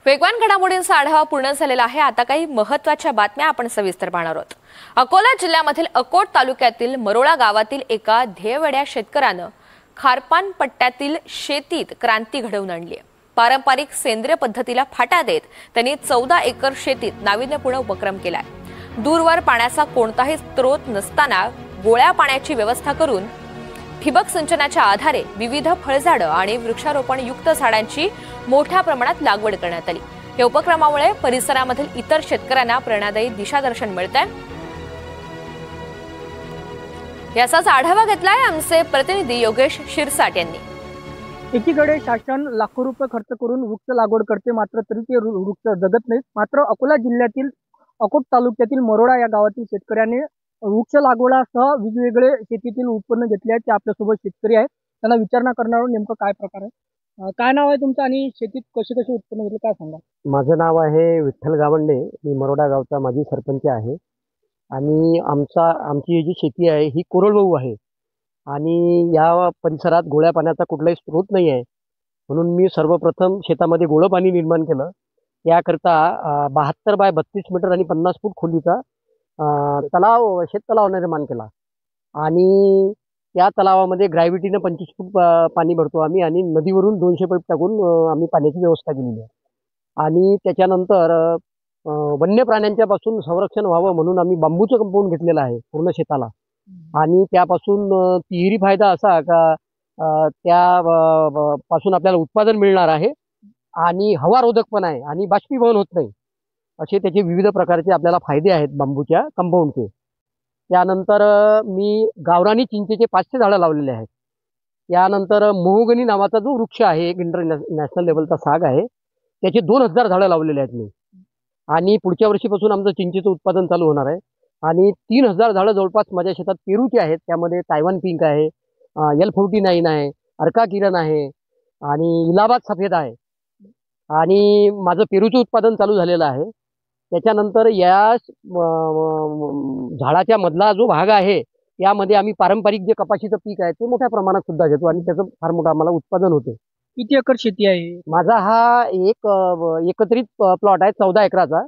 वेगवान घडामोडींचा आढावा पूर्ण झालेला आहे। आता काही महत्त्वाच्या बातम्या आपण सविस्तर पाहणार आहोत। अकोला जिल्ह्यामधील अकोट तालुक्यातील मरोळा गावातील एका ध्येयवेड्या शेतकऱ्याने खारपान पट्ट्यातील शेतीत क्रांती घडवून आणली आहे। पारंपरिक सेंद्रिय पद्धतीला फाटा देत त्यांनी 14 एकर शेतीत नाविन्यपूर्ण उपक्रम केलाय। दूरवर पाण्याचा कोणताही स्रोत नसताना गोळ्या पाण्याची व्यवस्था करून ठिबक सिंचनाच्या आधारे विविध फळझाडं आणि वृक्षारोपण युक्त झाडांची मोठ्या प्रमाणात लागवड करण्यात आली। या उपक्रमामुळे परिसरामधील इतर शेतकऱ्यांना प्रेरणादायी दिशादर्शन मिळतंय। याचाच आढावा घेतलाय आमचे प्रतिनिधी योगेश शिरसाट यांनी। एकीकडे शासन लाखो रुपये खर्च करून वृक्ष लागवड करते, मात्र तरी ते वृक्ष जगत नाहीत। मात्र अकोला जिल्ह्यातील अकोट तालुक्यातील मरोळा या गावातील शेतकऱ्याने वृक्ष लागवडासह वेगवेगळे शेतीतील उत्पन्न घेतले आहेत। ते आपल्यासोबत शेतकरी आहेत, त्यांना विचारणा करणार आहोत नेमकं काय प्रकार आहे। काय नाव आहे तुमचं आणि शेतीत कसे कसे उत्पन्न घेतले काय सांगा। माझं नाव आहे विठ्ठल गावंडे, मी मरोडा गावचा माजी सरपंच आहे। आणि आमची जी शेती आहे ही कोरडवाहू आहे आणि या परिसरात गोळ्या पाण्याचा कुठलाही स्रोत नाही आहे, म्हणून मी सर्वप्रथम शेतामध्ये गोळं पाणी निर्माण केलं। याकरता 72 बाय 32 मीटर आणि 50 फूट खोलीचा शेततलाव निर्माण केला आणि त्या तलावामध्ये ग्रॅव्हिटीने 25 फूट पाणी भरतो आम्ही आणि नदीवरून 200 पाईप टाकून आम्ही पाण्याची व्यवस्था केलेली आहे। आणि त्याच्यानंतर वन्य प्राण्यांच्या पासून संरक्षण व्हावं म्हणून आम्ही बांबूचं कंपाऊंड घेतलेलं आहे पूर्ण शेताला। आणि त्यापासून तिहेरी फायदा असा का त्या पासून आपल्याला उत्पादन मिळणार आहे आणि हवारोधक पण आहे आणि बाष्पीभवन होत नाही, असे त्याचे विविध प्रकारचे आपल्याला फायदे आहेत बांबूच्या कंपाऊंडचे। त्यानंतर मी गावरानी चिंचेचे 500 झाडं लावलेले आहेत। त्यानंतर मोहगनी नावाचा जो वृक्ष आहे, एक इंटरनॅशनल लेवलचा साग आहे, त्याचे 2000 झाडं लावलेले आहेत मी। आणि पुढच्या वर्षीपासून आमचं चिंचेचं उत्पादन चालू होणार आहे आणि 3000 झाडं जवळपास माझ्या शेतात पेरूची आहेत। त्यामध्ये तायवान पिंक आहे, L49 आहे, अर्का किरण आहे आणि इलाहाबाद सफेद आहे आणि माझं पेरूचं उत्पादन चालू झालेलं आहे। त्याच्यानंतर या झाडाच्या मधला जो भाग आहे यामध्ये आम्ही पारंपरिक जे कपाशीचं पीक आहे ते मोठ्या प्रमाणात सुद्धा घेतो आणि त्याचं फार मोठं आम्हाला उत्पादन होते। किती एकर शेती आहे? माझा हा एक एकत्रित प्लॉट आहे 14 एकराचा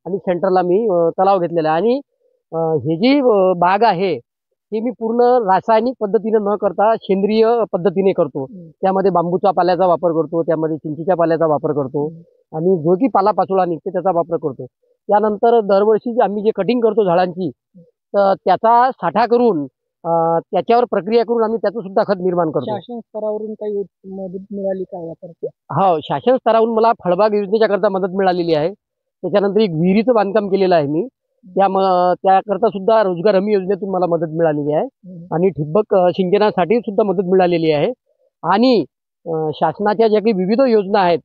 आणि सेंटरला मी तलाव घेतलेला आहे। आणि हे जी बाग आहे हे मी पूर्ण रासायनिक पद्धतीने न करता सेंद्रिय पद्धतीने करतो। त्यामध्ये बांबूच्या पाल्याचा वापर करतो, त्यामध्ये चिंचेच्या पाल्याचा वापर करतो आणि जो की पालापाचोळा निघते त्याचा वापर करतो। त्यानंतर दरवर्षी आम्ही जे कटिंग करतो झाडांची तर त्याचा साठा करून त्याच्यावर प्रक्रिया करून आम्ही त्याचं सुद्धा खत निर्माण करतो। शासन स्तरावरून काही मदत मिळाली का याकरता? हो, शासन स्तरावरून मला फळबाग योजनेच्या करता मदत मिळालेली आहे। त्याच्यानंतर एक विहिरीचं बांधकाम केलेलं आहे मी, त्याकरता सुद्धा रोजगार हमी योजनेतून मला मदत मिळालेली आहे आणि ठिबक सिंचनासाठी सुद्धा मदत मिळालेली आहे। आणि शासनाच्या ज्या काही विविध योजना आहेत,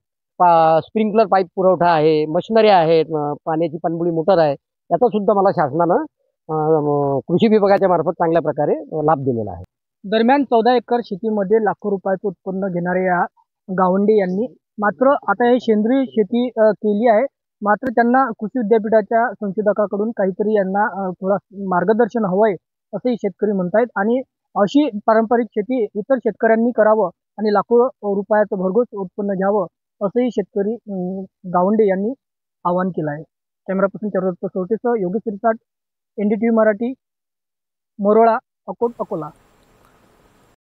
स्प्रिंकलर पाईप पुरवठा आहे, मशिनरी आहेत, पाण्याची पाणबुडी मोटर आहे, याचा सुद्धा मला शासनानं कृषी विभागाच्या मार्फत चांगल्या प्रकारे लाभ दिलेला आहे। दरम्यान 14 एकर शेतीमध्ये लाखो रुपयाचं उत्पन्न घेणारे या गावंडे यांनी मात्र आता हे सेंद्रिय शेती केली आहे। मात्र त्यांना कृषी विद्यापीठाच्या संशोधकाकडून काहीतरी यांना थोडा मार्गदर्शन हवंय असंही शेतकरी म्हणतायत आणि अशी पारंपरिक शेती इतर शेतकऱ्यांनी करावं आणि लाखो रुपयाचं भरघोस उत्पन्न घ्यावं असंही शेतकरी गावंडे यांनी आवाहन केलं आहे। कॅमेरा पर्सन चंद्रदत्त सोटेसह योगेश शिरसाट, NDTV मराठी, मरोळा, अकोट, अकोला।